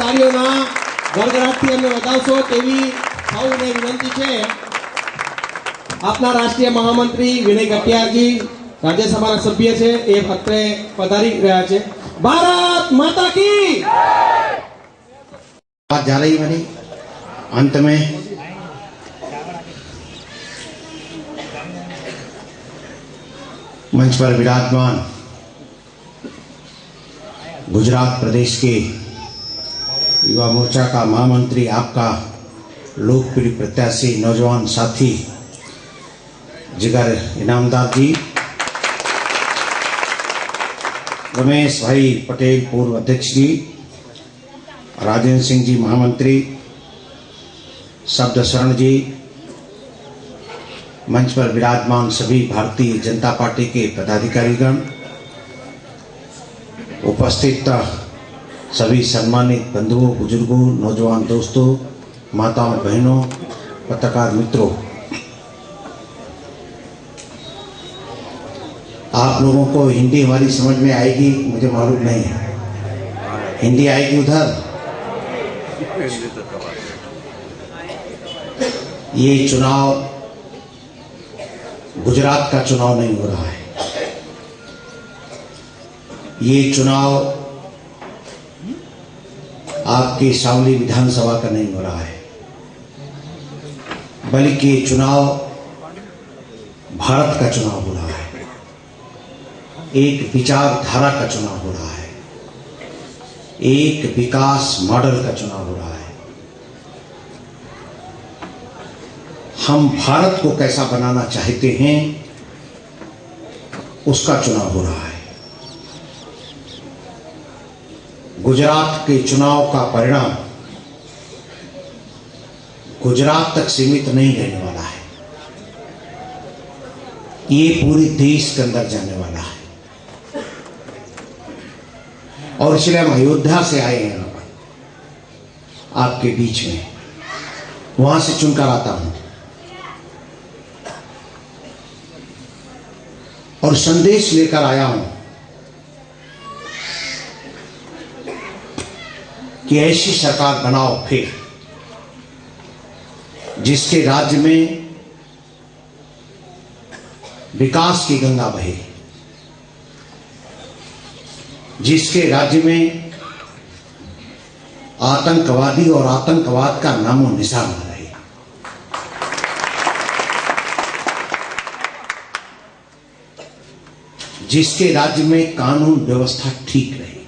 તાળીઓના ગડગડાટથી અમને વધાવશો તેવી સૌને વિનંતી છે। આપના રાષ્ટ્રીય મહામંત્રી વિનય કટિયારજી રાજ્યસભાના સભ્ય છે, એ અત્રે પધારી રહ્યા છે। ભારત માતા की बात जा रही मेरी अंत में मंच पर विराजमान गुजरात प्रदेश के युवा मोर्चा का महामंत्री, आपका लोकप्रिय प्रत्याशी, नौजवान साथी जिगर इनामदार जी, रमेश भाई पटेल पूर्व अध्यक्ष जी, राजेंद्र सिंह जी महामंत्री, शब्द शरण जी, मंच पर विराजमान सभी भारतीय जनता पार्टी के पदाधिकारीगण, उपस्थित सभी सम्मानित बंधुओं, बुजुर्गों, नौजवान दोस्तों, माताओं, बहनों, पत्रकार मित्रों, आप लोगों को हिंदी हमारी समझ में आएगी मुझे मालूम नहीं है। हिंदी आएगी उधर? ये चुनाव गुजरात का चुनाव नहीं हो रहा है, ये चुनाव आपके शामली विधानसभा का नहीं हो रहा है, बल्कि ये चुनाव भारत का चुनाव हो रहा है, एक विचारधारा का चुनाव हो रहा है, एक विकास मॉडल का चुनाव हो रहा है। हम भारत को कैसा बनाना चाहते हैं उसका चुनाव हो रहा है। गुजरात के चुनाव का परिणाम गुजरात तक सीमित नहीं रहने वाला है, ये पूरे देश के अंदर जाने वाला है। और इसलिए हम अयोध्या से आए हैं यहाँ पर आपके बीच में, वहां से चुनकर आता हूं और संदेश लेकर आया हूं कि ऐसी सरकार बनाओ फिर जिसके राज्य में विकास की गंगा बहे, जिसके राज्य में आतंकवादी और आतंकवाद का नामो निशान न रहे, जिसके राज्य में कानून व्यवस्था ठीक रहे।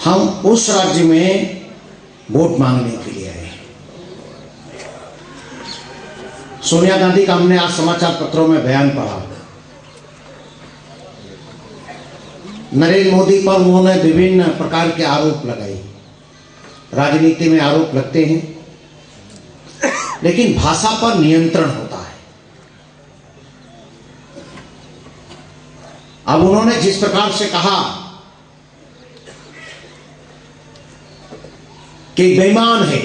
हम उस राज्य में वोट मांगने के लिए आए। सोनिया गांधी का हमने आज समाचार पत्रों में बयान पढ़ा। नरेंद्र मोदी पर उन्होंने विभिन्न प्रकार के आरोप लगाए। राजनीति में आरोप लगते हैं, लेकिन भाषा पर नियंत्रण होता है। अब उन्होंने जिस प्रकार से कहा कि बेईमान है,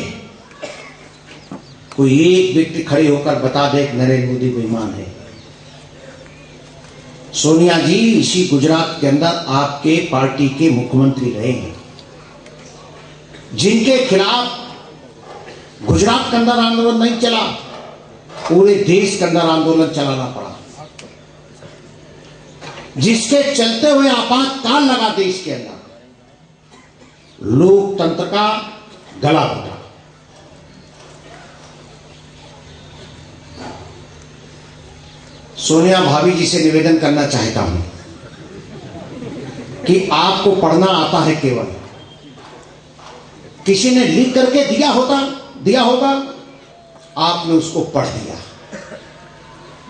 कोई एक व्यक्ति खड़े होकर बता दे कि नरेंद्र मोदी बेईमान है। सोनिया जी इसी गुजरात के अंदर आपके पार्टी के मुख्यमंत्री रहे हैं, जिनके खिलाफ गुजरात के अंदर आंदोलन नहीं चला, पूरे देश के अंदर आंदोलन चलाना पड़ा, जिसके चलते हुए आपातकाल लगा देश के अंदर, लोकतंत्र का गला घोटा। सोनिया भाभी जी से निवेदन करना चाहता हूं कि आपको पढ़ना आता है, केवल किसी ने लिख करके दिया होगा, आपने उसको पढ़ दिया।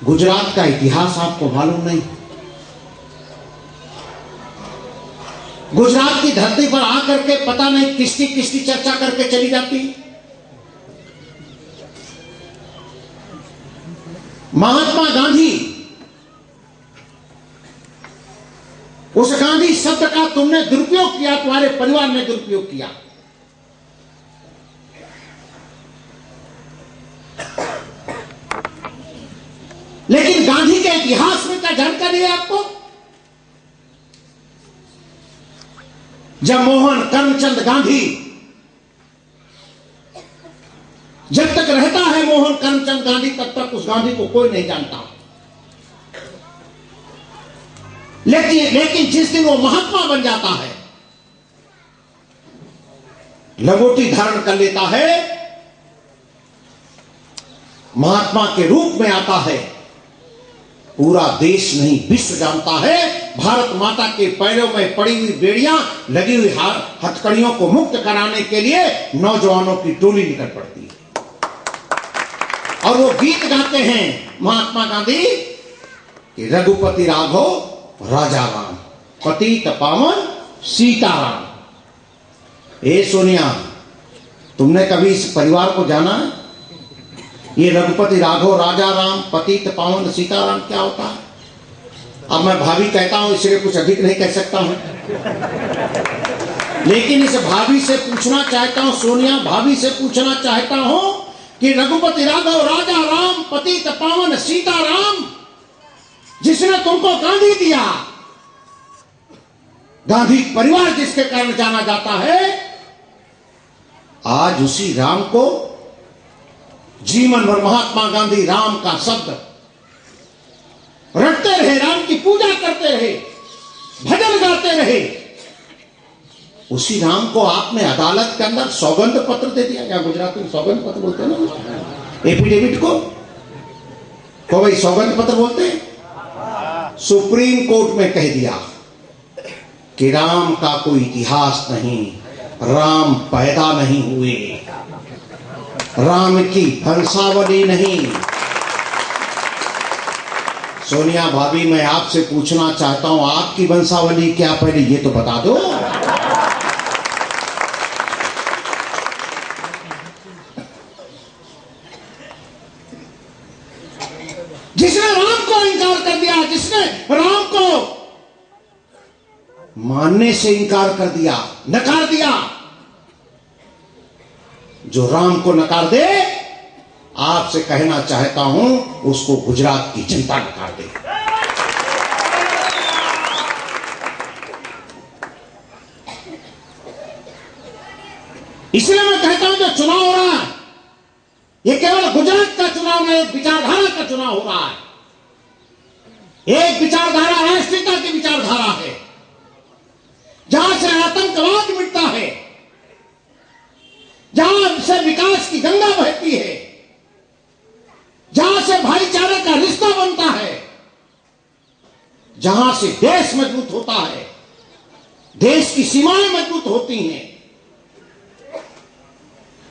गुजरात का इतिहास आपको मालूम नहीं। गुजरात की धरती पर आकर के पता नहीं किसकी चर्चा करके चली जाती। महात्मा गांधी, उस गांधी शब्द का तुमने दुरुपयोग किया, तुम्हारे परिवार ने दुरुपयोग किया। लेकिन गांधी के इतिहास में का जानकारी है आपको? जब मोहन करमचंद गांधी, जब तक रहता है मोहन करमचंद गांधी, तब तक उस गांधी को कोई नहीं जानता। लेकिन जिस दिन वो महात्मा बन जाता है, लंगोटी धारण कर लेता है, महात्मा के रूप में आता है, पूरा देश नहीं विश्व जानता है। भारत माता के पैरों में पड़ी हुई बेड़ियां, लगी हुई हथकड़ियों को मुक्त कराने के लिए नौजवानों की टोली निकल पड़ती है और वो गीत गाते हैं महात्मा गांधी कि रघुपति राघव राजा राम, पतित पावन सीताराम। ए सोनिया, तुमने कभी इस परिवार को जाना है? ये रघुपति राघव राजा राम, पतित पावन सीताराम क्या होता है? अब मैं भाभी कहता हूं, इसलिए कुछ अधिक नहीं कह सकता हूं, लेकिन इस भाभी से पूछना चाहता हूं, सोनिया भाभी से पूछना चाहता हूं कि रघुपति राघव राजा राम, पतित पावन सीताराम, जिसने तुमको गांधी दिया, गांधी परिवार जिसके कारण जाना जाता है, आज उसी राम को जीवन भर महात्मा गांधी राम का शब्द रटते रहे, राम की पूजा करते रहे, भजन गाते रहे। उसी राम को आपने अदालत के अंदर सौगंध पत्र दे दिया, या गुजराती में सौगंध पत्र बोलते हैं ना, एफिडेविट को भाई सौगंध पत्र बोलते हैं। सुप्रीम कोर्ट में कह दिया कि राम का कोई इतिहास नहीं, राम पैदा नहीं हुए, राम की वंशावली नहीं। सोनिया भाभी, मैं आपसे पूछना चाहता हूं, आपकी वंशावली क्या, पहले ये तो बता दो। जिसने राम को इनकार कर दिया, जिसने राम को मानने से इनकार कर दिया, नकार दिया, जो राम को नकार दे, आपसे कहना चाहता हूं, उसको गुजरात की जनता नकार दे। इसलिए मैं कहता हूं, जो चुनाव हो रहा है, ये केवल गुजरात का चुनाव नहीं, एक विचारधारा का चुनाव हो रहा है। एक विचारधारा राष्ट्रीयता की विचारधारा है, जहां से आतंकवाद मिटता है, जहां से विकास की गंगा बहती है, जहां से भाईचारे का रिश्ता बनता है, जहां से देश मजबूत होता है, देश की सीमाएं मजबूत होती हैं,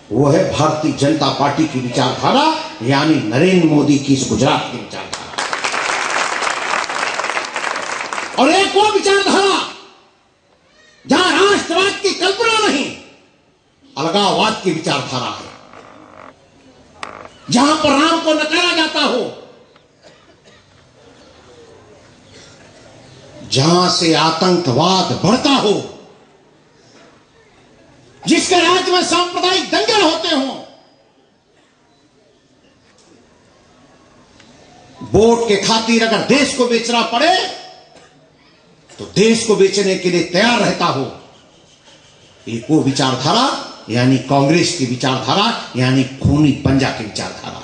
वो है भारतीय जनता पार्टी की विचारधारा, यानी नरेंद्र मोदी की इस गुजरात की विचारधारा। और एक वो विचारधारा जहां राष्ट्रवाद की कल्पना नहीं, अलगाववाद की विचारधारा है, जहां पर राम को नकारा जाता हो, जहां से आतंकवाद बढ़ता हो, जिसके राज्य में सांप्रदायिक दंगे होते हों, वोट के खातिर अगर देश को बेचना पड़े तो देश को बेचने के लिए तैयार रहता हो, एक वो विचारधारा, यानी कांग्रेस की विचारधारा, यानी खूनी पंजा की विचारधारा।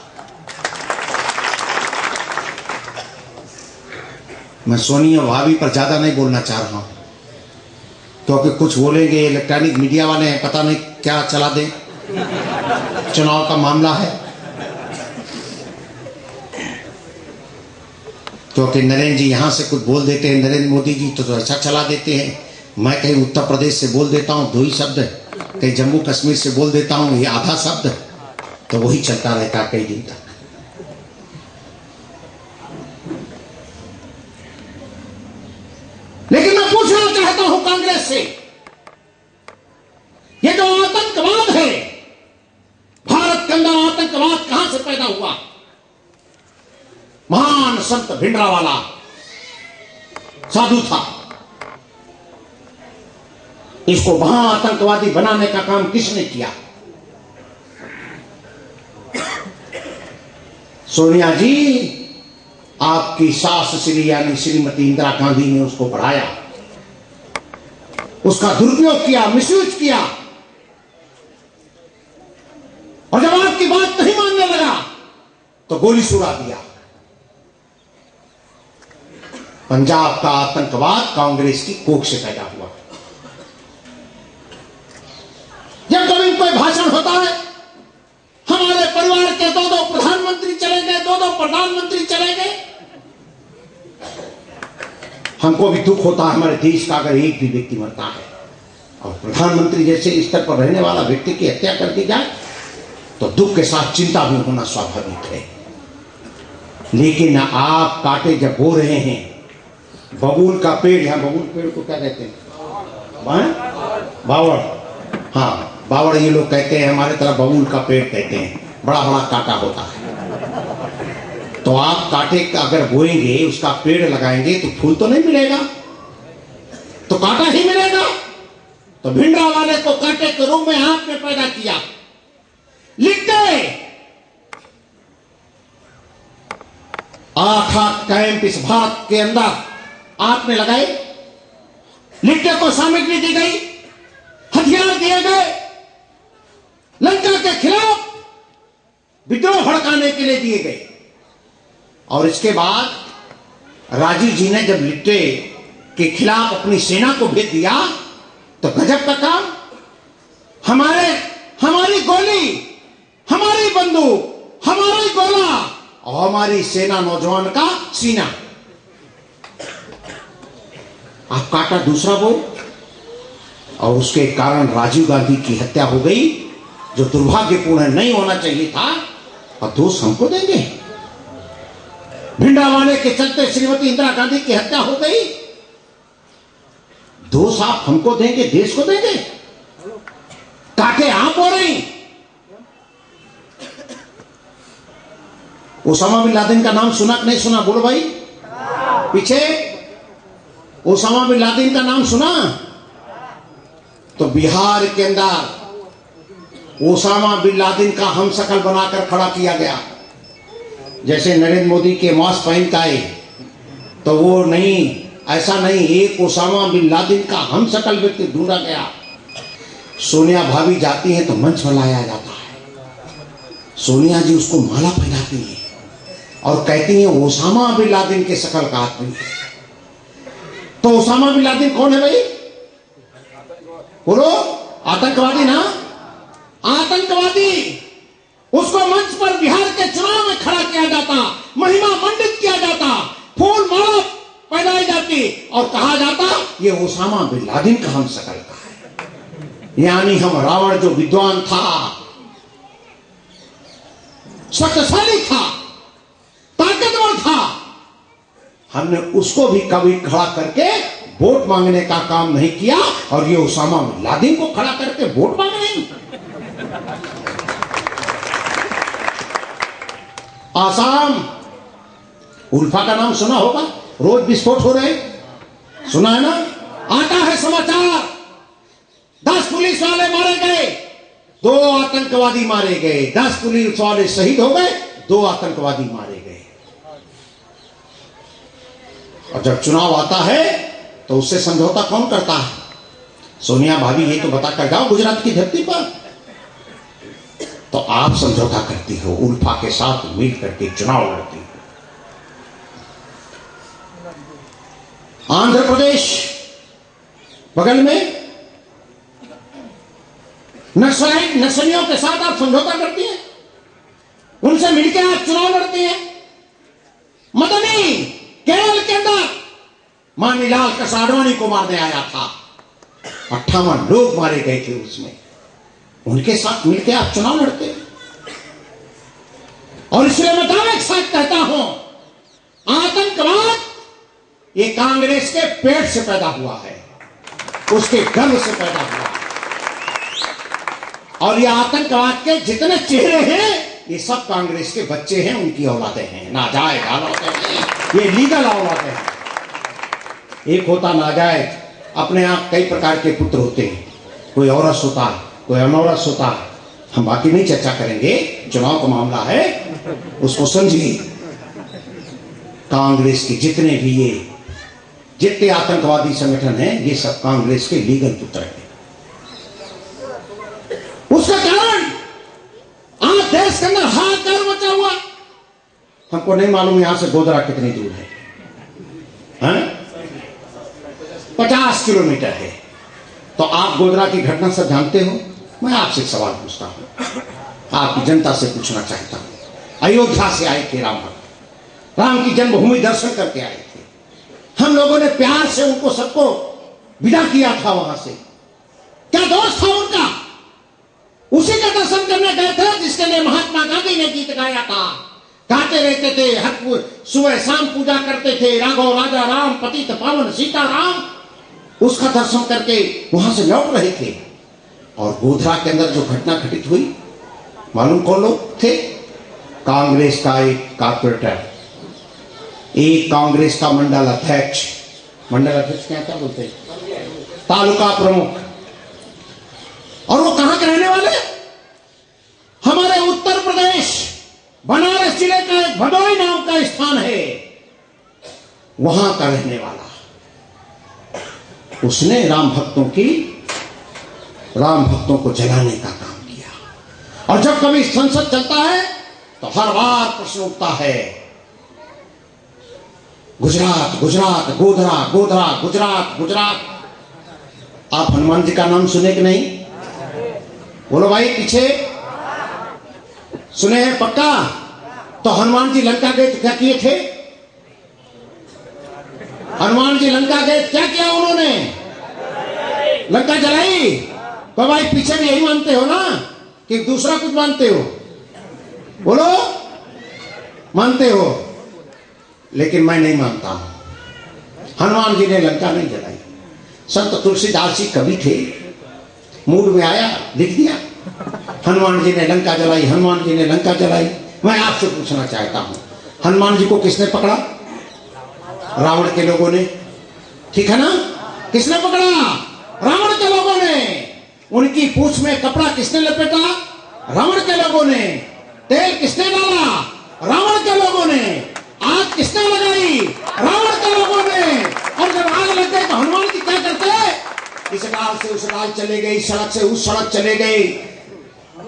मैं सोनिया भाभी पर ज्यादा नहीं बोलना चाह रहा हूं, क्योंकि कुछ बोलेंगे, इलेक्ट्रॉनिक मीडिया वाले हैं, पता नहीं क्या चला दें, चुनाव का मामला है। क्योंकि नरेंद्र जी यहां से कुछ बोल देते हैं, नरेंद्र मोदी जी तो ऐसा चला देते हैं, मैं कहीं उत्तर प्रदेश से बोल देता हूं 2 ही शब्द, कहीं जम्मू कश्मीर से बोल देता हूं ये आधा शब्द, तो वही चलता रहता कई दिन तक। लेकिन मैं पूछना चाहता हूं कांग्रेस से, ये जो आतंकवाद है, भारत के अंदर आतंकवाद कहां से पैदा हुआ? महान संत भिंडरावाला साधु था, इसको वहां आतंकवादी बनाने का काम किसने किया? सोनिया जी, आपकी सास श्री यानी श्रीमती इंदिरा गांधी ने उसको बढ़ाया, उसका दुरुपयोग किया, मिसयूज किया, और जब आपकी बात नहीं मानने लगा तो गोली सुरा दिया। पंजाब का आतंकवाद कांग्रेस की कोख से पैदा हुआ। जब कभी कोई भाषण होता है, हमारे परिवार के दो प्रधानमंत्री चले गए, दो प्रधानमंत्री चले गए, हमको भी दुख होता है हमारे देश का अगर एक भी व्यक्ति मरता है। और प्रधानमंत्री जैसे स्तर पर रहने वाला व्यक्ति की हत्या कर दी जाए तो दुख के साथ चिंता भी होना स्वाभाविक है। लेकिन आप कांटे जब बो रहे हैं, बबूल का पेड़, यहां बबूल पेड़ को क्या कहते हैं? बावड़। हाँ, बावड़ ये लोग कहते हैं, हमारे तरफ बबूल का पेड़ कहते हैं। बड़ा बड़ा कांटा होता है। तो आप कांटे का अगर बोएंगे, उसका पेड़ लगाएंगे तो फूल तो नहीं मिलेगा, तो कांटा ही मिलेगा। तो भिंडरा वाले को कांटे के रूप में आपने पैदा किया, लिख गए 8 कैंप इस भारत के अंदर आपने लगाए, लिखने को सामग्री दी गई, हथियार दिए गए, लंका के खिलाफ विद्रोह भड़काने के लिए दिए गए। और इसके बाद राजीव जी ने जब लिट्टे के खिलाफ अपनी सेना को भेज दिया तो गजब का काम, हमारी गोली, हमारी बंदूक, हमारा ही गोला और हमारी सेना नौजवान का सीना। आप कांटा दूसरा बोल, और उसके कारण राजीव गांधी की हत्या हो गई, जो दुर्भाग्यपूर्ण नहीं होना चाहिए था, और दोष हमको देंगे। भिंडरावाले के चलते श्रीमती इंदिरा गांधी की हत्या हो गई, दोष आप हमको देंगे, देश को देंगे? काटे आप हो रही। ओसामा बिन लादेन का नाम सुना कि नहीं सुना? बोलो भाई, पीछे ओसामा बिन लादेन का नाम सुना? तो बिहार के अंदर ओसामा बिन लादेन का हम शकल बनाकर खड़ा किया गया। जैसे नरेंद्र मोदी के मास्क पहन का आए, तो वो नहीं, ऐसा नहीं, एक ओसामा बिन लादेन का हम शकल व्यक्ति ढूंढा गया। सोनिया भाभी जाती हैं तो मंच में लाया जाता है, सोनिया जी उसको माला पहनाती हैं और कहती हैं ओसामा बिन लादेन के शकल का आदमी है। तो ओसामा बिन लादेन कौन है भाई? बोलो, आतंकवादी ना, आतंकवादी। उसको मंच पर बिहार के चुनाव में खड़ा किया जाता, महिमा मंडित किया जाता, फूल माला पहनाई जाती और कहा जाता ये ओसामा बिन लादेन का हम शकल का है। यानी हम रावण जो विद्वान था, शक्तिशाली था, ताकतवर था, हमने उसको भी कभी खड़ा करके वोट मांगने का काम नहीं किया, और ये ओसामा बिन लादेन को खड़ा करके वोट मांग रहे। आसाम, उल्फा का नाम सुना होगा, रोज विस्फोट हो रहे, सुना है ना? आता है समाचार, 10 पुलिस वाले मारे गए, 2 आतंकवादी मारे गए, 10 पुलिस वाले शहीद हो गए, 2 आतंकवादी मारे गए। और जब चुनाव आता है तो उससे समझौता कौन करता है? सोनिया भाभी ये तो बता कर जाओ गुजरात की धरती पर। तो आप समझौता करती हो, उल्फा के साथ मिल करके चुनाव लड़ती हो। आंध्र प्रदेश बगल में, नक्सलियों के साथ आप समझौता करती हैं, उनसे मिलकर आप चुनाव लड़ती हैं। मदनी केरल के अंदर मानीलाल कसाडवाणी को मारने आया था, 58 लोग मारे गए थे उसमें, उनके साथ मिलकर आप चुनाव लड़ते हैं। और इसलिए मैं दावे के साथ कहता हूं, आतंकवाद ये कांग्रेस के पेट से पैदा हुआ है, उसके गर्भ से पैदा हुआ है। और ये आतंकवाद के जितने चेहरे हैं, ये सब कांग्रेस के बच्चे हैं, उनकी औलादें हैं, नाजायज औलादें हैं, ये लीगल औलादें हैं। एक होता नाजायज, अपने आप कई प्रकार के पुत्र होते हैं, कोई औरस होता है, कोई अनौरस होता है, हम बाकी नहीं चर्चा करेंगे, चुनाव का मामला है, उसको समझिए। कांग्रेस के जितने आतंकवादी संगठन हैं, ये सब कांग्रेस के लीगल पुत्र हैं। उसका कारण आज देश के अंदर हाहाकार मचा हुआ। हमको नहीं मालूम यहां से गोधरा कितनी दूर है, 50 किलोमीटर है। तो आप गोधरा की घटना सब जानते हो। मैं आपसे एक सवाल पूछता हूं, आपकी जनता से पूछना चाहता हूं। अयोध्या से आए थे राम भक्त, राम की जन्मभूमि दर्शन करके आए थे। हम लोगों ने प्यार से उनको सबको विदा किया था वहां से। क्या दोष था उनका? उसी का दर्शन करने गए थे जिसके लिए महात्मा गांधी ने गीत गाया था। गाते रहते थे, हर सुबह शाम पूजा करते थे, राघव राजा राम पतित पावन सीता राम। उसका दर्शन करके वहां से लौट रहे थे। और गोधरा के अंदर जो घटना घटित हुई, मालूम कौन लोग थे? कांग्रेस का एक कारपोरेटर, एक कांग्रेस का मंडल अध्यक्ष क्या बोलते हैं, तालुका प्रमुख। और वो कहां के रहने वाले? हमारे उत्तर प्रदेश बनारस जिले का एक भदोई नाम का स्थान है, वहां का रहने वाला। उसने राम भक्तों को जलाने का काम किया। और जब कभी संसद चलता है तो हर बार प्रश्न उठता है, गुजरात गुजरात, गोधरा गोधरा, गुजरात गुजरात। आप हनुमान जी का नाम सुने कि नहीं? बोलो भाई, पीछे सुने हैं पक्का? तो हनुमान जी लंका गए तो क्या किए थे? हनुमान जी लंका गए, क्या किया उन्होंने? लंका जलाई। तो भाई पीछे भी यही मानते हो ना कि दूसरा कुछ मानते हो? बोलो, मानते हो? लेकिन मैं नहीं मानता हूं। हनुमान जी ने लंका नहीं जलाई। संत तुलसीदास जी कवि थे, मूड में आया लिख दिया, हनुमान जी ने लंका जलाई, हनुमान जी ने लंका जलाई। मैं आपसे पूछना चाहता हूं, हनुमान जी को किसने पकड़ा? रावण के लोगों ने, ठीक है ना? किसने पकड़ा? रावण के लोगों ने। उनकी पूंछ में कपड़ा किसने लपेटा? रावण के लोगों ने। तेल किसने डाला? रावण के लोगों ने। आग किसने लगाई? रावण के लोगों ने। और जब आग लग गई तो हनुमान जी क्या करते? इस डाल से उस डाल चले गए, इस सड़क से उस सड़क चले गए,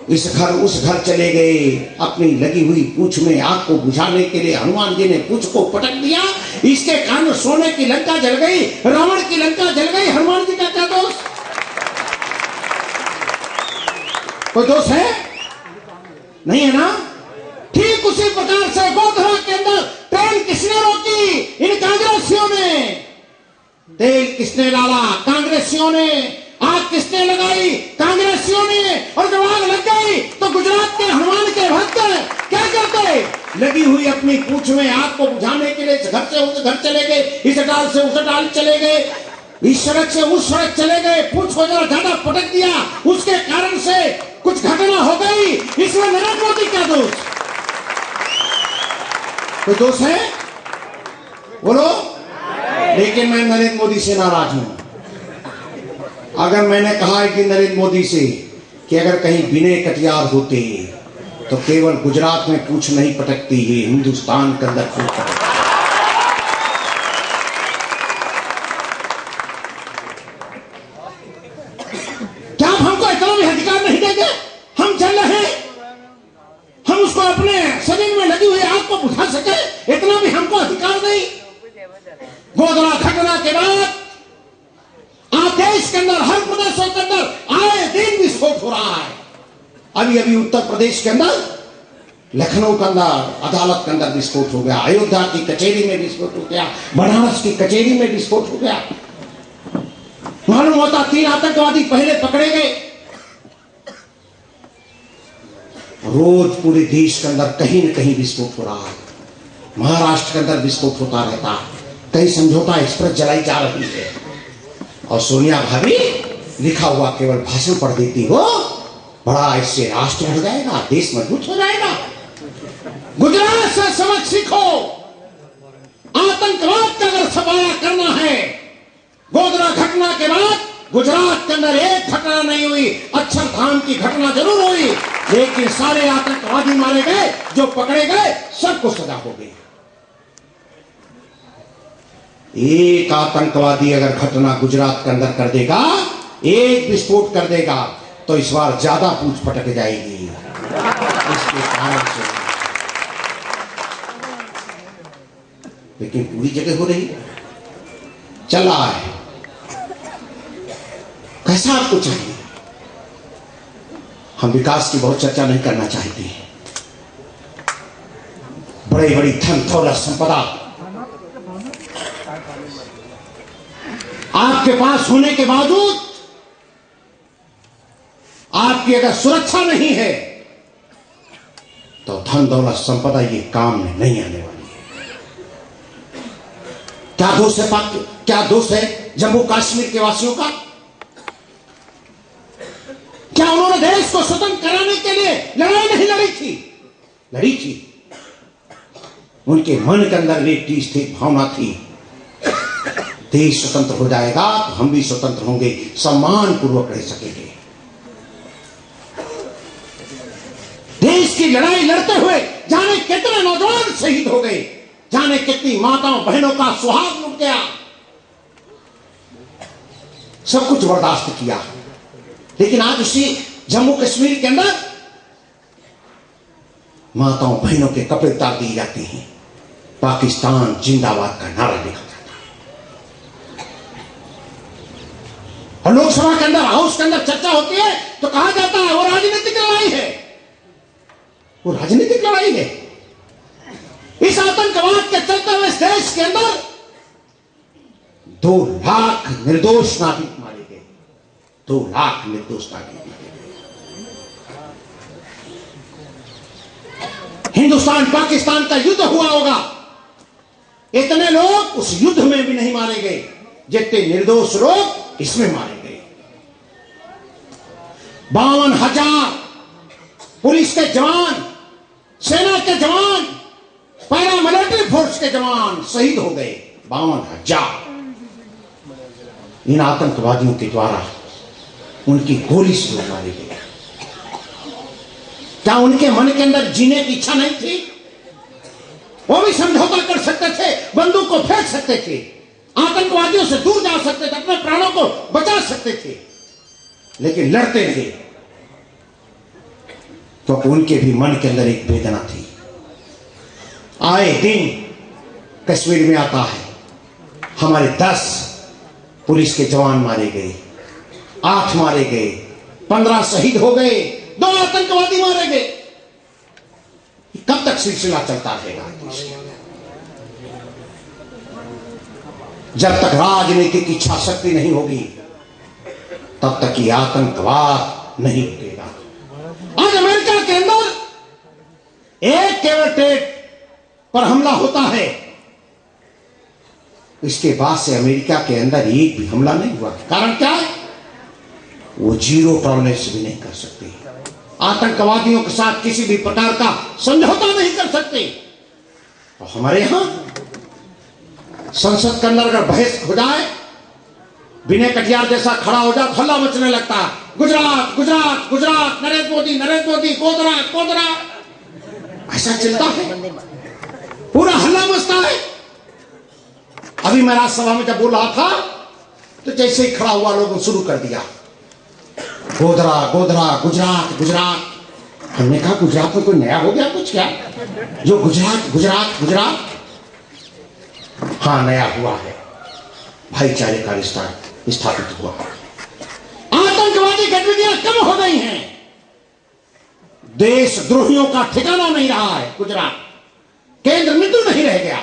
इस घर उस घर चले गए। अपनी लगी हुई पूंछ में आग को बुझाने के लिए हनुमान जी ने पूंछ को पटक दिया। इसके कारण सोने की लंका जल गई, रावण की लंका जल गई। हनुमान जी का क्या दोष? कोई दोष है? नहीं है ना? ठीक उसी प्रकार से गोधरा के अंदर ट्रेन किसने रोकी? इन कांग्रेसियों ने। तेल किसने डाला? कांग्रेसियों ने। आग किसने लगाई? कांग्रेसियों ने। और जब आग लग गई तो गुजरात के हनुमान के भक्त क्या करते? लगी हुई अपनी पूंछ में आग को बुझाने के लिए इस घर से उस घर चले गए, इस डाल से उस डाल चले गए, इस सड़क से उस सड़क चले गए। पूंछ को जरा ज्यादा पटक दिया, उसके कारण से कुछ घटना हो गई। इसमें नरेंद्र मोदी क्या दोष? कोई दोष है? बोलो। लेकिन मैं नरेंद्र मोदी से नाराज हूं। अगर मैंने कहा है कि नरेंद्र मोदी से कि अगर कहीं विनय कटियार होते तो केवल गुजरात में पूंछ नहीं पटकती, ये हिंदुस्तान के अंदर पूंछ पटकती। क्या आप हमको इतना भी अधिकार नहीं देंगे? हम चल रहे हैं, हम उसको अपने शरीर में लगी हुई आग को बुझा सके, इतना भी हमको अधिकार नहीं? गोधरा घटना के बाद आज देश के अंदर हर प्रदेशों के अंदर आए दिन विस्फोट हो रहा है। अभी अभी उत्तर प्रदेश के अंदर लखनऊ के अंदर अदालत के अंदर विस्फोट हो गया, अयोध्या की कचेरी में विस्फोट हो गया, बनारस की कचेरी में विस्फोट हो गया। मालूम होता 3 आतंकवादी पहले पकड़े गए। रोज पूरे देश के अंदर कहीं न कहीं विस्फोट हो रहा है। महाराष्ट्र के अंदर विस्फोट होता रहता है, कहीं समझौता एक्सप्रेस जलाई जा रही है। और सोनिया भाभी लिखा हुआ केवल भाषण पढ़ देती हो, बड़ा इससे राष्ट्र बढ़ जाएगा, देश मजबूत हो जाएगा। गुजरात से सबक सीखो। आतंकवाद का अगर सफाया करना है, गोधरा घटना के बाद गुजरात के अंदर एक घटना नहीं हुई, अक्षरधाम की घटना जरूर हुई, लेकिन सारे आतंकवादी मारे गए, जो पकड़े गए सबको सजा हो गई। एक आतंकवादी अगर घटना गुजरात के अंदर कर देगा, एक विस्फोट कर देगा, तो इस बार ज्यादा पूछ पटक जाएगी। इसके कारण से लेकिन पूरी जगह हो रही, चल रहा है। कैसा आपको चाहिए? हम विकास की बहुत चर्चा नहीं करना चाहते। बड़ी बड़ी धन दौलत संपदा आपके पास होने के बावजूद आपकी अगर सुरक्षा नहीं है तो धन दौलत संपदा ये काम में नहीं आने वाली है। क्या दोष है क्या दोष है जम्मू कश्मीर के वासियों का? क्या उन्होंने देश को स्वतंत्र कराने के लिए लड़ाई नहीं लड़ी थी? लड़ी थी। उनके मन के अंदर एक स्थित भावना थी, देश स्वतंत्र हो जाएगा तो हम भी स्वतंत्र होंगे, सम्मान पूर्वक रह सकेंगे। देश की लड़ाई लड़ते हुए जाने कितने नौजवान शहीद हो गए, जाने कितनी माताओं बहनों का सुहाग लुट गया। सब कुछ बर्दाश्त किया, लेकिन आज उसी जम्मू कश्मीर के अंदर माताओं बहनों के कपड़े उतार दिए जाते हैं, पाकिस्तान जिंदाबाद का नारा लिखा जाता है। और लोकसभा के अंदर, हाउस के अंदर चर्चा होती है तो कहा जाता है वो राजनीतिक लड़ाई है, वो राजनीतिक लड़ाई है। इस आतंकवाद के चलते हुए इस देश के अंदर 2 लाख निर्दोष नागरिक मारे गए, 2 लाख निर्दोष नागरिक मारे गए। हिंदुस्तान पाकिस्तान का युद्ध हुआ होगा, इतने लोग उस युद्ध में भी नहीं मारे गए जितने निर्दोष लोग इसमें मारे गए। 52,000 पुलिस के जवान, सेना के जवान, पैरामिलिट्री फोर्स के जवान शहीद हो गए। 52,000 इन आतंकवादियों के द्वारा उनकी गोली से लोग मारे गए। क्या उनके मन के अंदर जीने की इच्छा नहीं थी? वो भी समझौता कर सकते थे, बंदूक को फेंक सकते थे, आतंकवादियों से दूर जा सकते थे, अपने प्राणों को बचा सकते थे, लेकिन लड़ते रहे। तो उनके भी मन के अंदर एक वेदना थी। आए दिन कश्मीर में आता है, हमारे 10 पुलिस के जवान मारे गए, 8 मारे गए, 15 शहीद हो गए, 2 आतंकवादी मारे गए। कब तक सिलसिला चलता रहेगा? जब तक राजनीतिक इच्छा शक्ति नहीं होगी तब तक ये आतंकवाद नहीं रुकेगा। आज अमेरिका के अंदर एक केवल पर हमला होता है, इसके बाद से अमेरिका के अंदर एक भी हमला नहीं हुआ। कारण क्या है? वो जीरो टॉलरेंस भी नहीं कर सकते, आतंकवादियों के साथ किसी भी प्रकार का समझौता नहीं कर सकते। और हमारे यहां संसद के अंदर अगर बहस हो जाए, विनय कटियार जैसा खड़ा हो जाए, हल्ला मचने लगता है, गुजरात गुजरात गुजरात, नरेंद्र मोदी गोदरा गोदरा, ऐसा चलता है, पूरा हल्ला मचता है। अभी मैं राज्यसभा में जब बोल रहा था तो जैसे ही खड़ा हुआ लोगों शुरू कर दिया, गोदरा गोदरा गुजरात गुजरात। हमने कहा गुजरात में कोई नया हो गया कुछ क्या, जो गुजरात गुजरात गुजरात? हाँ, नया हुआ है, भाईचारे का रिश्ता स्थापित हुआ, आतंकवादी गतिविधियां कम हो गई हैं, देशद्रोहियों का ठिकाना नहीं रहा है गुजरात, केंद्र बिंदु नहीं रह गया।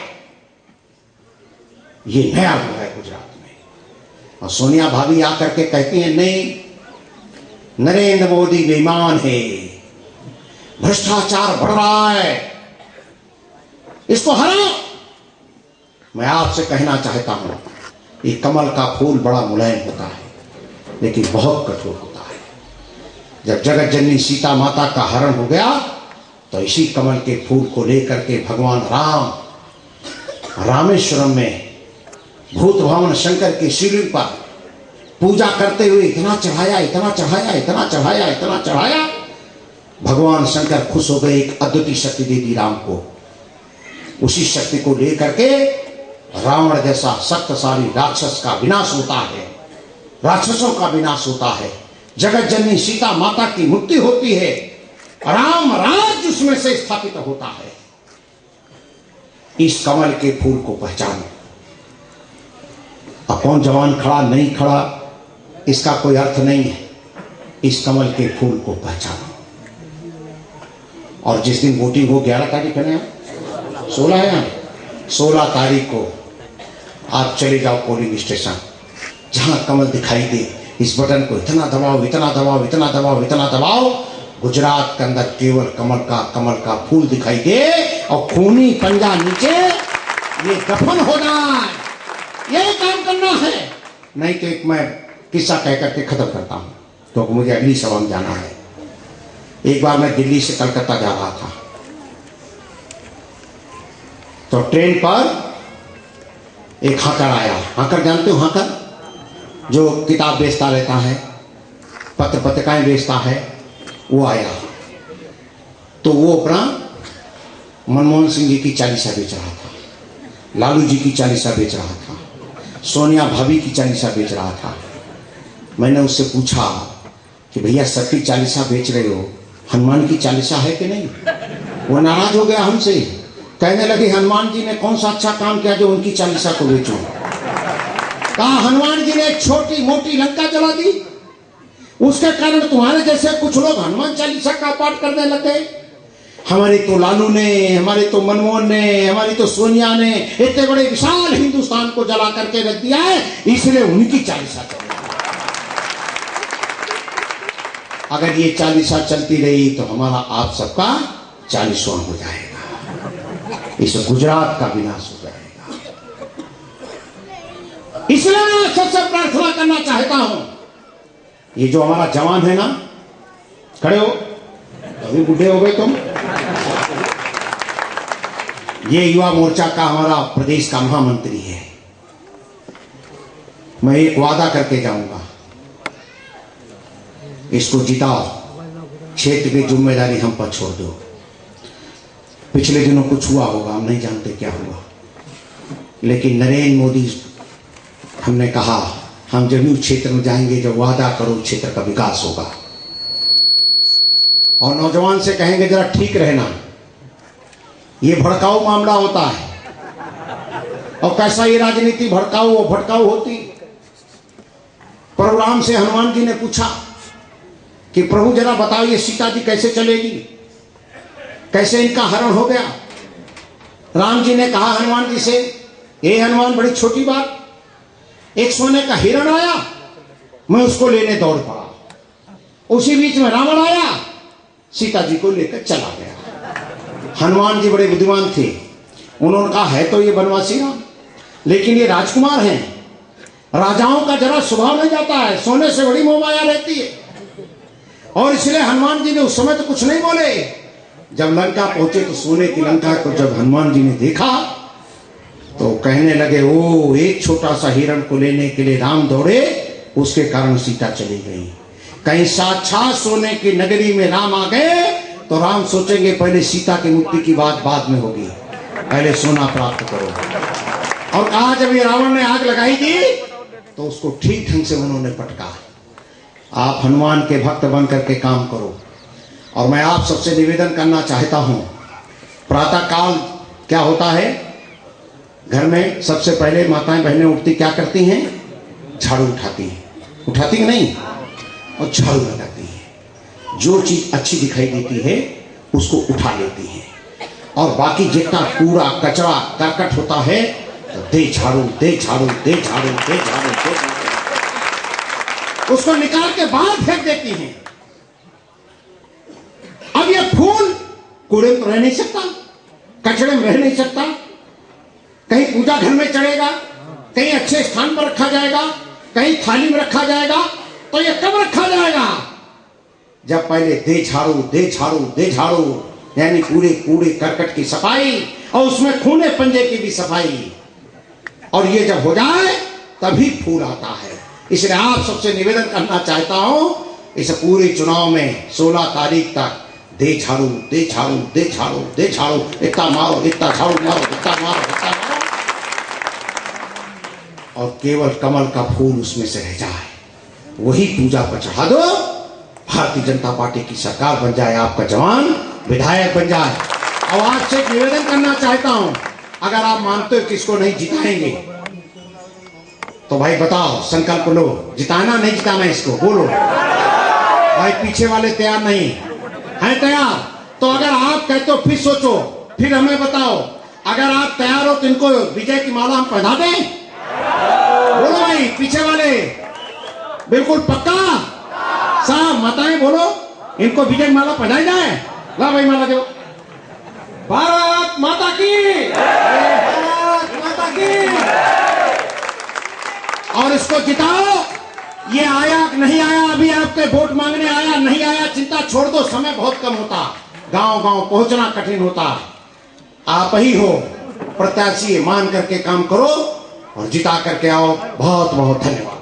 ये नया हुआ है गुजरात में। और सोनिया भाभी आकर के कहती हैं नहीं, नरेंद्र मोदी बेईमान है, भ्रष्टाचार बढ़ रहा है, इसको हराओ। मैं आपसे कहना चाहता हूं, ये कमल का फूल बड़ा मुलायम होता है लेकिन बहुत कठोर होता है। जब जगत जननी सीता माता का हरण हो गया तो इसी कमल के फूल को लेकर के भगवान राम रामेश्वरम में भूत भवन शंकर के शिवलिंग पर पूजा करते हुए इतना चढ़ाया, इतना चढ़ाया, इतना चढ़ाया, इतना चढ़ाया, भगवान शंकर खुश हो गए, एक अद्वितीय शक्ति दे दी राम को। उसी शक्ति को लेकर के रावण जैसा शक्तिशाली राक्षस का विनाश होता है, राक्षसों का विनाश होता है, जगत जननी सीता माता की मुक्ति होती है, राम राज्य उसमें से स्थापित होता है। इस कमल के फूल को पहचानो। अब कौन जवान खड़ा नहीं खड़ा इसका कोई अर्थ नहीं है, इस कमल के फूल को पहचानो। और जिस दिन वोटिंग हो 11 तारीख है ना, 16 है, 16 तारीख को आप चले जाओ पोलिंग स्टेशन, जहां कमल दिखाई दे, इस बटन को इतना दबाओ, इतना दबाओ, इतना दबाओ, इतना दबाओ, गुजरात के अंदर केवल कमल का फूल दिखाई दे और खूनी पंजा नीचे ये दफन हो जाए, यही काम करना है। नहीं तो एक मैं किस्सा कह करके खत्म करता हूं, क्योंकि मुझे अगली सभा में जाना है। एक बार मैं दिल्ली से कलकत्ता जा रहा था, तो ट्रेन पर एक हाकर आया। हाकर जानते हो? हाकर जो किताब बेचता रहता है, पत्र पत्रिकाएं बेचता है, वो आया। तो वो अपना मनमोहन सिंह जी की चालीसा बेच रहा था, लालू जी की चालीसा बेच रहा था, सोनिया भाभी की चालीसा बेच रहा था। मैंने उससे पूछा कि भैया सबकी चालीसा बेच रहे हो, हनुमान की चालीसा है कि नहीं? वो नाराज हो गया हमसे, कहने लगे हनुमान जी ने कौन सा अच्छा काम किया जो उनकी चालीसा को बेचूं? कहा हनुमान जी ने एक छोटी मोटी लंका जला दी, उसके कारण तुम्हारे जैसे कुछ लोग हनुमान चालीसा का पाठ करने लगे। हमारे तो लालू ने, हमारे तो मनमोहन ने, हमारी तो सोनिया ने इतने बड़े विशाल हिंदुस्तान को जला करके रख दिया है, इसलिए उनकी चालीसा चल। अगर ये चालीसा चलती रही तो हमारा आप सबका 40वां हो जाएगा, इस गुजरात का विनाश हो जाएगा। इसलिए मैं सबसे प्रार्थना करना चाहता हूं, ये जो हमारा जवान है ना, खड़े हो, अभी बूढ़े हो गए तुम। ये युवा मोर्चा का हमारा प्रदेश का महामंत्री है। मैं एक वादा करके जाऊंगा, इसको जिताओ, क्षेत्र की जिम्मेदारी हम पर छोड़ दो। पिछले दिनों कुछ हुआ होगा, हम नहीं जानते क्या हुआ, लेकिन नरेंद्र मोदी हमने कहा हम जरूर क्षेत्र में जाएंगे, जब वादा करो क्षेत्र का विकास होगा। और नौजवान से कहेंगे जरा ठीक रहना, ये भड़काऊ मामला होता है, और कैसा ये राजनीति भड़काऊ और भड़काऊ होती। प्रभु राम से हनुमान जी ने पूछा कि प्रभु जरा बताओ ये सीता जी कैसे चलेगी, कैसे इनका हरण हो गया? राम जी ने कहा हनुमान जी से, ये हनुमान बड़ी छोटी बात, एक सोने का हिरण आया, मैं उसको लेने दौड़ पड़ा, उसी बीच में रावण आया, सीता जी को लेकर चला गया। हनुमान जी बड़े बुद्धिमान थे, उन्होंने कहा है तो ये बनवासी राम, लेकिन ये राजकुमार हैं, राजाओं का जरा स्वभाव नहीं जाता है, सोने से बड़ी मोहमाया रहती है। और इसलिए हनुमान जी ने उस समय तो कुछ नहीं बोले। जब लंका पहुंचे तो सोने की लंका को जब हनुमान जी ने देखा तो कहने लगे, ओ एक छोटा सा हिरण को लेने के लिए राम दौड़े, उसके कारण सीता चली गई। कहीं साक्षात सोने की नगरी में राम आ गए तो राम सोचेंगे पहले सीता की मुक्ति की बात बाद में होगी, पहले सोना प्राप्त करो। और कहा जब ये रावण ने आग लगाई थी तो उसको ठीक ढंग से उन्होंने पटका। आप हनुमान के भक्त बन करके काम करो। और मैं आप सबसे निवेदन करना चाहता हूं, प्रातः काल क्या होता है, घर में सबसे पहले माताएं बहनें उठती क्या करती हैं? झाड़ू उठाती हैं, उठाती कि नहीं? और झाड़ू लगाती हैं। जो चीज अच्छी दिखाई देती है उसको उठा लेती हैं, और बाकी जितना कूड़ा कचरा करकट होता है तो दे झाड़ू, दे झाड़ू, दे झाड़ू, दे झाड़ू, दे झाड़ू, उसको निकाल के बाहर फेंक देती हैं। अब ये फूल कूड़े में रह नहीं सकता, कचड़े में रह नहीं सकता, कहीं पूजा घर में चढ़ेगा, कहीं अच्छे स्थान पर रखा जाएगा, कहीं थाली में रखा जाएगा, तो ये कब रखा जाएगा? जब पहले दे झाड़ू, दे झाड़ू, दे झाड़ू, यानी पूरे कूड़े करकट की सफाई और उसमें खूने पंजे की भी सफाई, और ये जब हो जाए तभी फूल आता है। इसलिए आप सबसे निवेदन करना चाहता हूं, इस पूरे चुनाव में 16 तारीख तक दे झाड़ू, दे झाड़ू, दे झाड़ू, दे झाड़ू, इतना मारो, इतना झाड़ू मारो, इतना मारो, इतना मारो। और केवल कमल का फूल उसमें से रह जाए, वही पूजा पर चढ़ा दो। भारतीय जनता पार्टी की सरकार बन जाए, आपका जवान विधायक बन जाए। और आज से एक निवेदन करना चाहता हूं, अगर आप मानते हो कि इसको नहीं जिताएंगे तो भाई बताओ, संकल्प लो, जिताना नहीं जिताना इसको बोलो। भाई पीछे वाले तैयार नहीं है, तैयार तो अगर आप कहते हो फिर सोचो, फिर हमें बताओ। अगर आप तैयार हो तो इनको विजय की माला हम पहना दें? बोलो भाई पीछे वाले, बिल्कुल पक्का साहब माताएं बोलो, इनको विजय की माला पहनाई जाए। ला भाई माला दो। भारत माता की, भारत माता की। और इसको जिताओ। ये आया नहीं आया, अभी आपके वोट मांगने आया नहीं आया, चिंता छोड़ दो, समय बहुत कम होता, गांव गांव पहुंचना कठिन होता। आप ही हो प्रत्याशी, मान करके काम करो और जिता करके आओ। बहुत बहुत धन्यवाद।